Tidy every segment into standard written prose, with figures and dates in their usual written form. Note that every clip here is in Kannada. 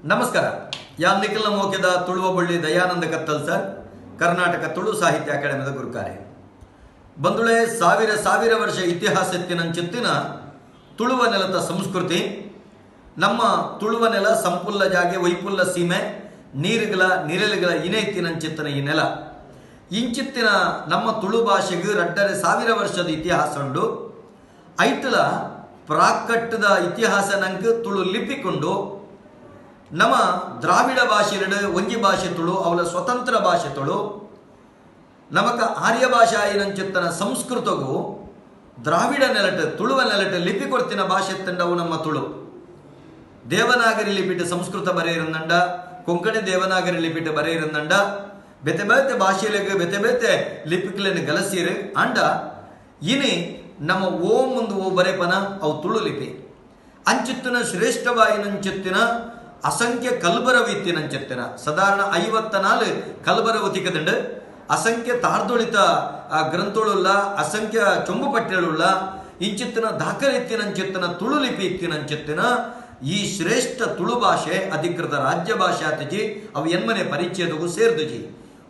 ನಮಸ್ಕಾರ. ಯಾನ್ ನಿಖಿಲ್ ಮೋಕೆದ ತುಳುವ ಬಳ್ಳಿ ದಯಾನಂದ ಕತ್ತಲ್ ಸರ್, ಕರ್ನಾಟಕ ತುಳು ಸಾಹಿತ್ಯ ಅಕಾಡೆಮಿದ ಗುರುಕಾರೆ. ಬಂದುಳೆ ಸಾವಿರ ವರ್ಷ ಇತಿಹಾಸತ್ತಿನಂಚಿತ್ತಿನ ತುಳುವ ನೆಲದ ಸಂಸ್ಕೃತಿ. ನಮ್ಮ ತುಳುವ ನೆಲ ಸಂಪುಲ್ಲ ಜಾಗೆ ವೈಪುಲ್ಲ ಸೀಮೆ ನೀರುಗಳ ನಿರಳುಗಳ ಇನೇತಿನಂಚಿತ್ತಿನ ಈ ನೆಲ. ಇಂಚಿತ್ತಿನ ನಮ್ಮ ತುಳು ಭಾಷೆಗೆ ರಡ್ಡರೆ 1000 ವರ್ಷದ ಇತಿಹಾಸ ಉಂಡು. ಐಟಲ ಪ್ರಾಕಟ್ಟದ ಇತಿಹಾಸ ನಂಗೆ ತುಳು ಲಿಪಿಕೊಂಡು ನಮ್ಮ ದ್ರಾವಿಡ ಭಾಷೆಎರಡು ಒಂಜಿ ಭಾಷೆ ತುಳು ಅವಳ ಸ್ವತಂತ್ರ ಭಾಷೆ ತುಳು. ನಮಕ ಆರ್ಯ ಭಾಷಾ ಏನಂಚಿತ್ತನ ಸಂಸ್ಕೃತಗೂ ದ್ರಾವಿಡ ನೆಲಟ್ ತುಳುವ ನೆಲಟ್ ಲಿಪಿ ಕೊಡ್ತಿನ ಭಾಷೆ ತಂಡವು ನಮ್ಮ ತುಳು. ದೇವನಾಗರಿ ಲಿಪಿಟ್ ಸಂಸ್ಕೃತ ಬರೆಯಿರಂದಂಡ, ಕೊಂಕಣಿ ದೇವನಾಗರಿ ಲಿಪಿಟ್ ಬರೆಯಿರಂದಂಡ, ಬೆತೆ ಬೇತೆ ಭಾಷೆಲೆಗೆ ಬೆತೆ ಬೇತೆ ಲಿಪಿಕ್ಲೆನ್ ಗಲಸೀರು ಅಂಡ ಇನಿ ನಮ್ಮ ಓ ಮುಂದು ಓ ಬರೆಪನ ಅವು ತುಳು ಲಿಪಿ. ಅಂಚಿತ್ತಿನ ಶ್ರೇಷ್ಠವಾಯಿನಂಚಿತ್ತಿನ ಅಸಂಖ್ಯ ಕಲ್ಬರವಿತ್ತಿನಂಚಿತ್ತಿನ ಸಾಧಾರಣ 54 ಕಲ್ಬರವತಿಕದಂಡು ಅಸಂಖ್ಯ ತಾರ್ದೊಳಿತ ಗ್ರಂಥಳುಳ್ಳ ಅಸಂಖ್ಯ ಚೊಂಬು ಪಠ್ಯಳುಳ್ಳ ಇಂಚಿತ್ತಿನ ದಾಖಲೆತ್ತಿನಂಚಿತ್ತಿನ ತುಳು ಲಿಪಿ ಇತ್ತಿನಂಚಿತ್ತಿನ ಈ ಶ್ರೇಷ್ಠ ತುಳು ಭಾಷೆ ಅಧಿಕೃತ ರಾಜ್ಯ ಭಾಷೆ ಆತಜಿ ಅವು ಎನ್ಮನೆ ಪರಿಚಯದಗೂ ಸೇರ್ದುಜಿ.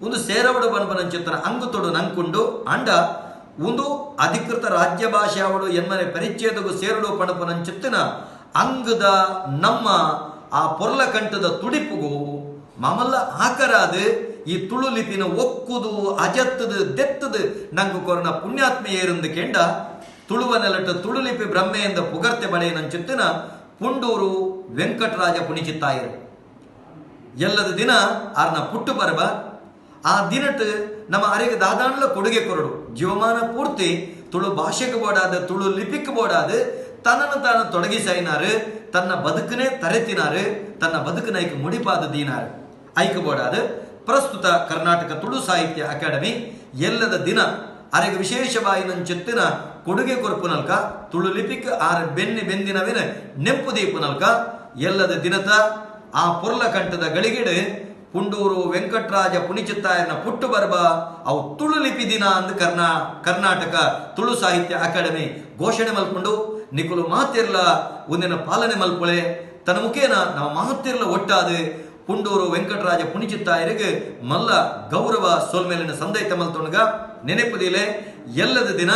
ಒಂದು ಸೇರವಡು ಬನ್ಪನಂಚಿತ್ತಿನ ಅಂಗು ತೊಡು ನಂಕುಂಡು ಅಂಡ ಒಂದು ಅಧಿಕೃತ ರಾಜ್ಯ ಭಾಷೆ ಅವಡು ಎನ್ಮನೆ ಪರಿಚಯದಗೂ ಸೇರಡು ಪಣಪನಂಚಿತ್ತಿನ ಅಂಗದ ನಮ್ಮ ಆ ಪೊರ್ಲ ಕಂಠದ ತುಡಿಪುಗೂ ಮಮಲ್ಲ ಆಕರಾದ ಈ ತುಳು ಲಿಪಿನ ಒಕ್ಕುದು ಅಜತ್ತದು ದೆತ್ತದು ನಂಗು ಕೊರನ ಪುಣ್ಯಾತ್ಮ ಏರುಂದು ಕೆಂಡ ತುಳುವ ನೆಲಟ ತುಳು ಲಿಪಿ ಬ್ರಹ್ಮೆಯಿಂದ ಪುಗರ್ತೆ ಬಳೆಯನಂಚಿತ್ತಿನ ಪುಂಡೂರು ವೆಂಕಟರಾಜ ಪುಣಿಚಿತ್ತಾಯರು ಎಲ್ಲದ ದಿನ ಆರ್ನ ಪುಟ್ಟು ಬರಬ ಆ ದಿನಟ್ ನಮ್ಮ ಅರೆಗೆ ದಾದಾಣ್ಲ ಕೊಡುಗೆ ಕೊರಡು ಜೀವಮಾನ ಪೂರ್ತಿ ತುಳು ಭಾಷೆಗೆ ಬೋಡಾದ ತುಳು ಲಿಪಿಕ್ ಬೋಡಾದ ತನ್ನನ್ನು ತಾನು ತೊಡಗಿಸೈನಾರು, ತನ್ನ ಬದುಕನೇ ತರೆತಿನಾರು, ತನ್ನ ಬದುಕನೈಕ್ ಮುಡಿಪಾದ ದೀನಾರು ಐಕಬೋಡಾದ ಪ್ರಸ್ತುತ ಕರ್ನಾಟಕ ತುಳು ಸಾಹಿತ್ಯ ಅಕಾಡೆಮಿ ಎಲ್ಲದ ದಿನ ಅರೆಗೆ ವಿಶೇಷವಾಯಿನಂಚಿತ್ತಿನ ಕೊಡುಗೆ ಕೊರಪುನಲ್ಕ ತುಳು ಲಿಪಿಕ್ ಆರ ಬೆಂದಿನವಿನ ನೆಂಪು ದೀಪುನಲ್ಕ ಎಲ್ಲದ ದಿನದ ಆ ಪೊರ್ಲ ಕಂಠದ ಗಳಿಗೆಡು ಪುಂಡೂರು ವೆಂಕಟರಾಜ ಪುಣಿಚಿತ್ತಾಯನ ಪುಟ್ಟು ಬರ್ಬ ಅವು ತುಳು ಲಿಪಿ ದಿನ ಅಂದು ಕರ್ನಾಟಕ ತುಳು ಸಾಹಿತ್ಯ ಅಕಾಡೆಮಿ ಘೋಷಣೆ ಮಲ್ಕೊಂಡು ನಿಕುಲು ಮಾತಿರ್ಲ ಒಂದಿನ ಪಾಲನೆ ಮಲ್ಪೊಳೆ ತನ್ನ ಮುಖೇನ ನಾವು ಮಾತಿರ್ಲ ಒಟ್ಟಾದ ಪುಂಡೂರು ವೆಂಕಟರಾಜ ಪುಣಿಚಿತ್ತಾಯರಿಗೆ ಮಲ್ಲ ಗೌರವ ಸೋಲ್ಮೇಲಿನ ಸಂದೈತ ಮಲ್ತೊಣಗ ನೆನೆಪುದಿಲೆ ಎಲ್ಲದ ದಿನ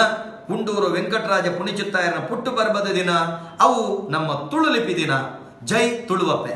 ಪುಂಡೂರು ವೆಂಕಟರಾಜ ಪುಣಿಚಿತ್ತಾಯನ ಪುಟ್ಟು ಬರ್ಬದ ದಿನ ಅವು ನಮ್ಮ ತುಳು ಲಿಪಿ ದಿನ. ಜೈ ತುಳುವಪ್ಪೆ.